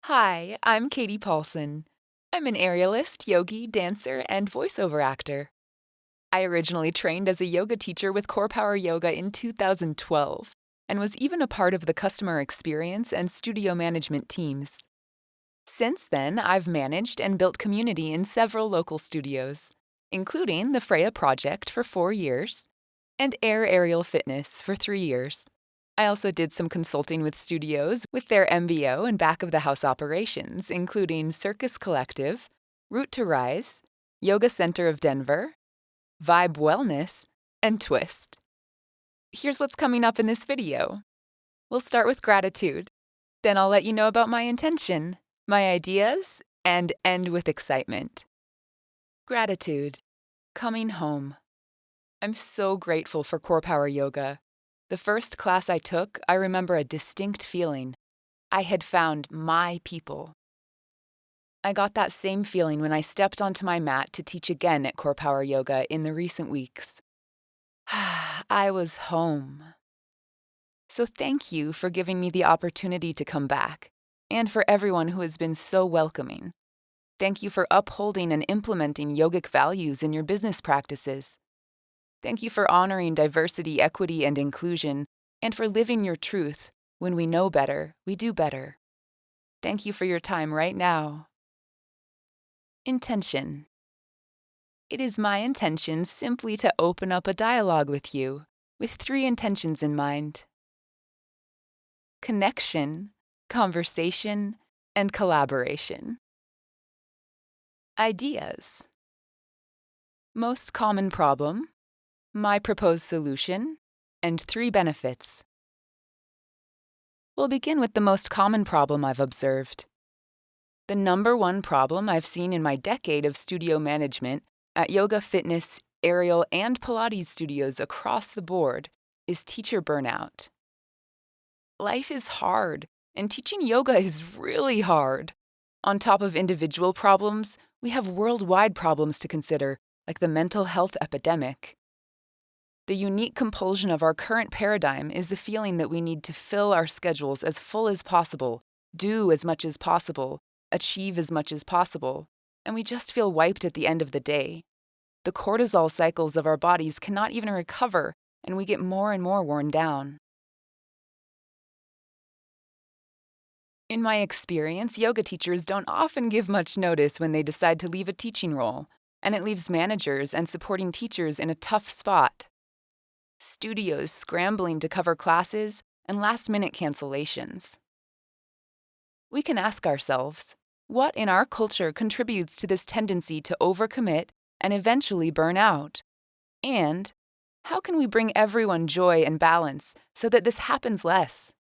Hi, I'm Katy Paulson. I'm an aerialist, yogi, dancer, and voiceover actor. I originally trained as a yoga teacher with CorePower Yoga in 2012 and was even a part of the customer experience and studio management teams. Since then, I've managed and built community in several local studios, including the Freya Project for 4 years and Air Aerial Fitness for 3 years. I also did some consulting with studios with their MBO and back-of-the-house operations, including Circus Collective, Root to Rise, Yoga Center of Denver, Vibe Wellness, and Twist. Here's what's coming up in this video. We'll start with gratitude. Then I'll let you know about my intention, my ideas, and end with excitement. Gratitude. Coming home. I'm so grateful for CorePower Yoga. The first class I took, I remember a distinct feeling. I had found my people. I got that same feeling when I stepped onto my mat to teach again at CorePower Yoga in the recent weeks. I was home. So thank you for giving me the opportunity to come back, and for everyone who has been so welcoming. Thank you for upholding and implementing yogic values in your business practices. Thank you for honoring diversity, equity, and inclusion, and for living your truth. When we know better, we do better. Thank you for your time right now. Intention. It is my intention simply to open up a dialogue with you, with 3 intentions in mind: connection, conversation, and collaboration. Ideas. Most common problem, my proposed solution, and 3 benefits. We'll begin with the most common problem I've observed. The #1 problem I've seen in my decade of studio management at yoga, fitness, aerial, and Pilates studios across the board is teacher burnout. Life is hard, and teaching yoga is really hard. On top of individual problems, we have worldwide problems to consider, like the mental health epidemic. The unique compulsion of our current paradigm is the feeling that we need to fill our schedules as full as possible, do as much as possible, achieve as much as possible, and we just feel wiped at the end of the day. The cortisol cycles of our bodies cannot even recover, and we get more and more worn down. In my experience, yoga teachers don't often give much notice when they decide to leave a teaching role, and it leaves managers and supporting teachers in a tough spot. Studios scrambling to cover classes, and last-minute cancellations. We can ask ourselves, what in our culture contributes to this tendency to overcommit and eventually burn out? And how can we bring everyone joy and balance so that this happens less?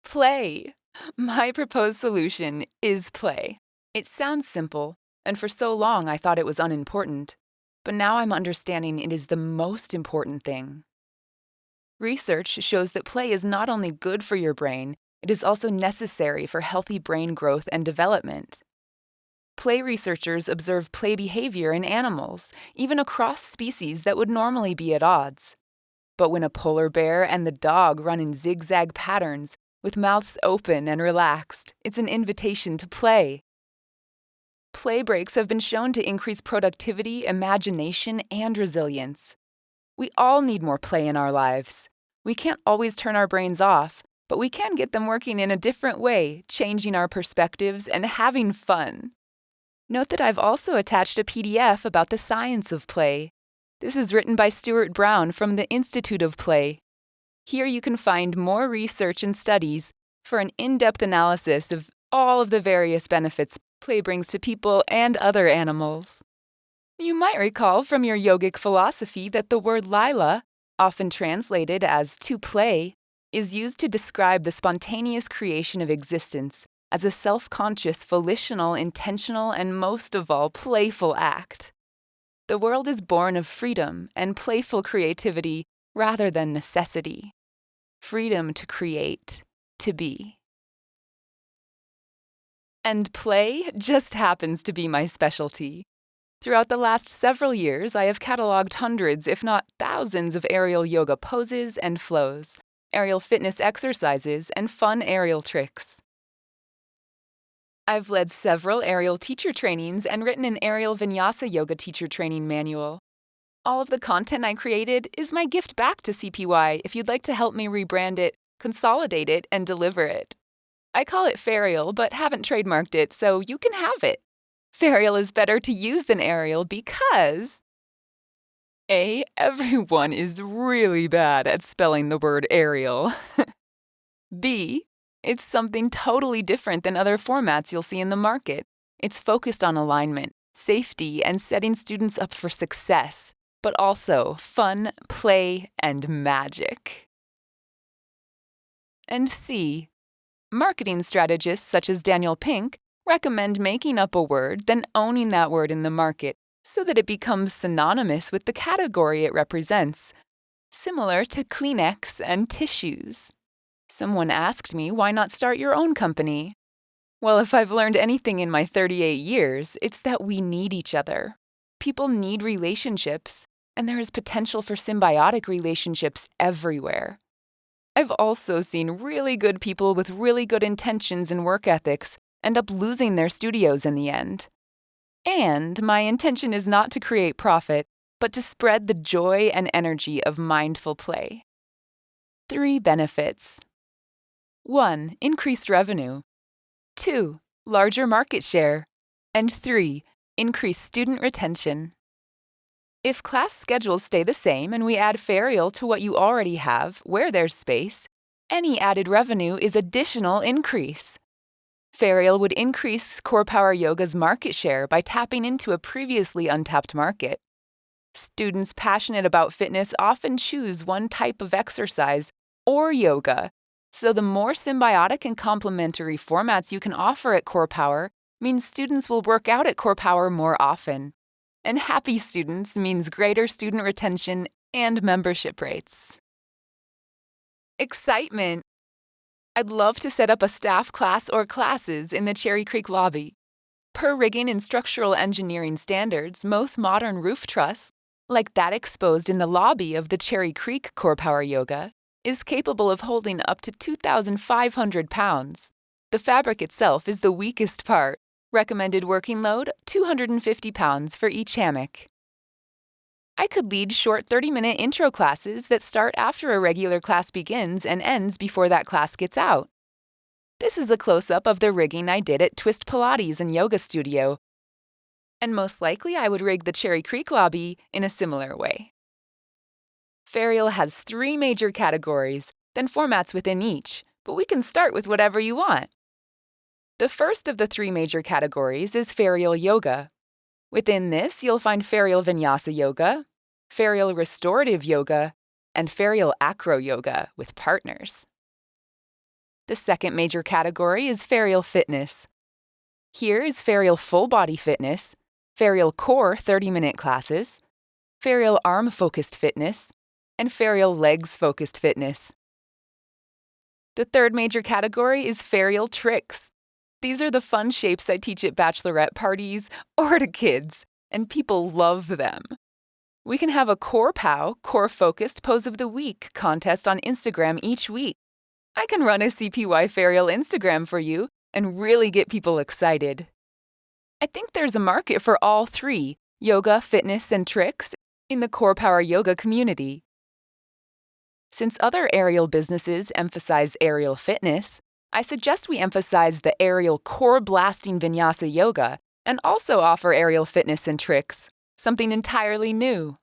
Play! My proposed solution is play. It sounds simple, and for so long I thought it was unimportant. But now I'm understanding it is the most important thing. Research shows that play is not only good for your brain, it is also necessary for healthy brain growth and development. Play researchers observe play behavior in animals, even across species that would normally be at odds. But when a polar bear and the dog run in zigzag patterns, with mouths open and relaxed, it's an invitation to play. Play breaks have been shown to increase productivity, imagination, and resilience. We all need more play in our lives. We can't always turn our brains off, but we can get them working in a different way, changing our perspectives and having fun. Note that I've also attached a PDF about the science of play. This is written by Stuart Brown from the Institute of Play. Here you can find more research and studies for an in-depth analysis of all of the various benefits play brings to people and other animals. You might recall from your yogic philosophy that the word lila, often translated as to play, is used to describe the spontaneous creation of existence as a self-conscious, volitional, intentional, and most of all, playful act. The world is born of freedom and playful creativity rather than necessity. Freedom to create, to be. And play just happens to be my specialty. Throughout the last several years, I have cataloged hundreds, if not thousands, of aerial yoga poses and flows, aerial fitness exercises, and fun aerial tricks. I've led several aerial teacher trainings and written an aerial vinyasa yoga teacher training manual. All of the content I created is my gift back to CPY if you'd like to help me rebrand it, consolidate it, and deliver it. I call it Fairyal, but haven't trademarked it, so you can have it. Fairyal is better to use than aerial because A. Everyone is really bad at spelling the word aerial. B. It's something totally different than other formats you'll see in the market. It's focused on alignment, safety, and setting students up for success, but also fun, play, and magic. And C. Marketing strategists such as Daniel Pink recommend making up a word, then owning that word in the market so that it becomes synonymous with the category it represents, similar to Kleenex and tissues. Someone asked me, why not start your own company? Well, if I've learned anything in my 38 years, it's that we need each other. People need relationships, and there is potential for symbiotic relationships everywhere. I've also seen really good people with really good intentions and work ethics end up losing their studios in the end. And my intention is not to create profit, but to spread the joy and energy of mindful play. 3 benefits. 1. Increased revenue. 2. Larger market share. And 3. Increased student retention. If class schedules stay the same and we add Fairyal to what you already have, where there's space, any added revenue is additional increase. Fairyal would increase CorePower Yoga's market share by tapping into a previously untapped market. Students passionate about fitness often choose one type of exercise or yoga, so the more symbiotic and complementary formats you can offer at CorePower means students will work out at CorePower more often. And happy students means greater student retention and membership rates. Excitement! I'd love to set up a staff class or classes in the Cherry Creek lobby. Per rigging and structural engineering standards, most modern roof truss, like that exposed in the lobby of the Cherry Creek CorePower Yoga, is capable of holding up to 2,500 pounds. The fabric itself is the weakest part. Recommended working load, 250 pounds for each hammock. I could lead short 30-minute intro classes that start after a regular class begins and ends before that class gets out. This is a close-up of the rigging I did at Twist Pilates and Yoga Studio, and most likely I would rig the Cherry Creek lobby in a similar way. Fairyal has 3 major categories, then formats within each, but we can start with whatever you want. The first of the 3 major categories is Fairyal Yoga. Within this, you'll find Fairyal Vinyasa Yoga, Fairyal Restorative Yoga, and Fairyal Acro Yoga with partners. The second major category is Fairyal Fitness. Here is Fairyal Full Body Fitness, Fairyal Core 30-minute classes, Fairyal Arm-focused fitness, and Fairyal Legs-focused fitness. The third major category is Fairyal Tricks. These are the fun shapes I teach at bachelorette parties or to kids, and people love them. We can have a CorePow, core-focused pose of the week contest on Instagram each week. I can run a CPY Fairyal Instagram for you and really get people excited. I think there's a market for all 3, yoga, fitness, and tricks, in the CorePower Yoga community. Since other aerial businesses emphasize aerial fitness, I suggest we emphasize the aerial core-blasting vinyasa yoga and also offer aerial fitness and tricks, something entirely new.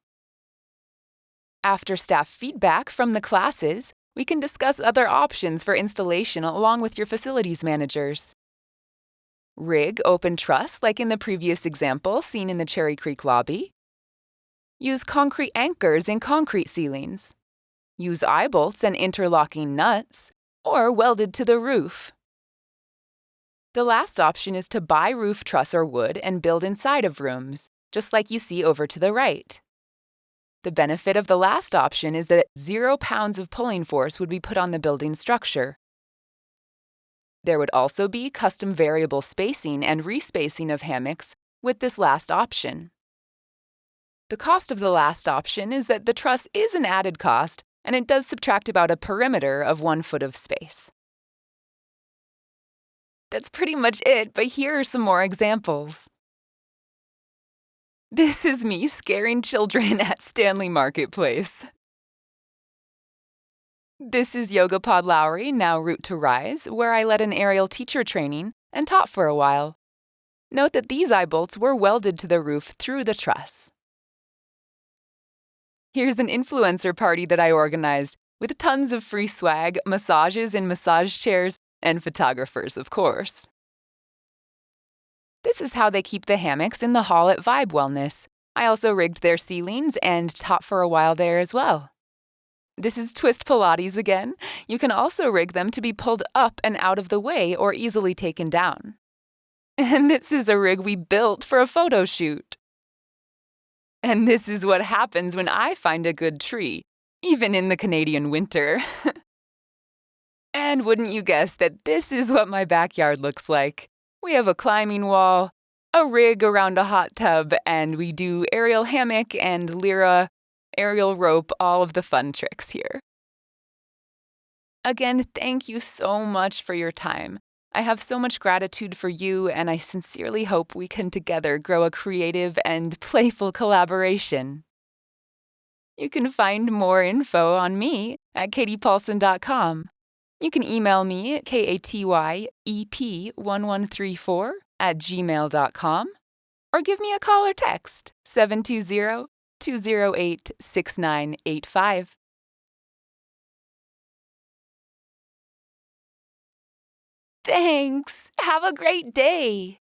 After staff feedback from the classes, we can discuss other options for installation along with your facilities managers. Rig open truss like in the previous example seen in the Cherry Creek lobby. Use concrete anchors in concrete ceilings. Use eye bolts and interlocking nuts, or welded to the roof. The last option is to buy roof truss or wood and build inside of rooms, just like you see over to the right. The benefit of the last option is that 0 pounds of pulling force would be put on the building structure. There would also be custom variable spacing and respacing of hammocks with this last option. The cost of the last option is that the truss is an added cost, and it does subtract about a perimeter of 1 foot of space. That's pretty much it, but here are some more examples. This is me scaring children at Stanley Marketplace. This is Yoga Pod Lowry, now Root to Rise, where I led an aerial teacher training and taught for a while. Note that these eye bolts were welded to the roof through the truss. Here's an influencer party that I organized, with tons of free swag, massages in massage chairs, and photographers, of course. This is how they keep the hammocks in the hall at Vibe Wellness. I also rigged their ceilings and taught for a while there as well. This is Twist Pilates again. You can also rig them to be pulled up and out of the way or easily taken down. And this is a rig we built for a photo shoot. And this is what happens when I find a good tree, even in the Canadian winter. And wouldn't you guess that this is what my backyard looks like? We have a climbing wall, a rig around a hot tub, and we do aerial hammock and lyra, aerial rope, all of the fun tricks here. Again, thank you so much for your time. I have so much gratitude for you, and I sincerely hope we can together grow a creative and playful collaboration. You can find more info on me at katypaulson.com. You can email me at katyep1134@gmail.com or give me a call or text 720-208-6985. Thanks! Have a great day!